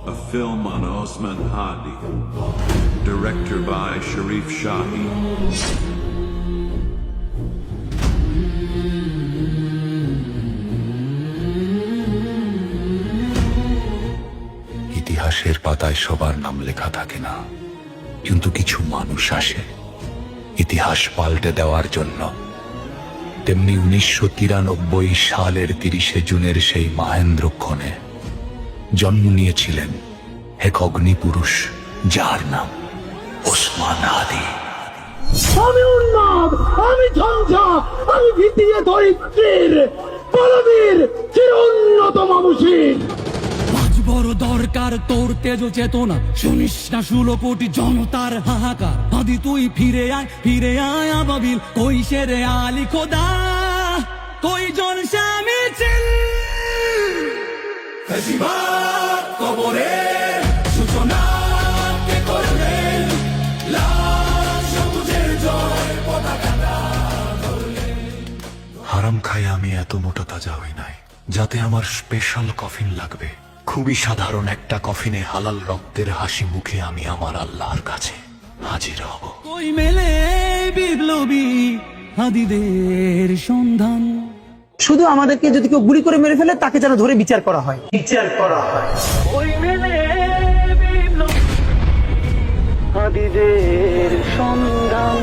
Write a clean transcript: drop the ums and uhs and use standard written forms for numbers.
a film on Osman Hadi, director by Sharif Shahi. ইতিহাসের পাতায় সবার নাম লেখা থাকে না, কিন্তু কিছু মানুষ আসে ইতিহাস পাল্টে দেওয়ার জন্য। তেমনি 1993 সালের 30শে জুনের সেই মহেন্দ্রক্ষণে জন্ম নিয়েছিলেন এক অগ্নিপুরুষ, যার নাম ওসমান হাদি। আমি উন্মাদ, আমি ঝঞ্ঝা, আমি ভিতিয়ে ধরিত্রীর বলবীর চিরোন্নত মামুষিক। আজ বড় দরকার তোর তেজ চেতনা, শুনিস না 16 কোটি জনতার হাহাকার। হাদি তুই ফিরে আয় আবাবিল, কই শেরে আলী খোদা, কই জন স্বামী চিল। ফেসিবাদ কবরের সূচনা কে করলেন, লাল সবুজের জয় পতাকাটা ধরলেন। হারাম খাই আমি এত মোটা তাজা হই নাই, যাতে আমার স্পেশাল কফিন লাগবে। খুবই সাধারণ একটা কফিনে হালাল রক্তের হাসি মুখে আমি আমার আল্লাহর কাছে হাজির হব। কই মেলে বিপ্লবী হাদিদের সন্ধান। শুধু আমাদেরকে যদি কেউ গুলি করে মেরে ফেলে, তাকে যেন ধরে বিচার করা হয়। কই মেলে বিপ্লবী হাদিদের সন্ধান।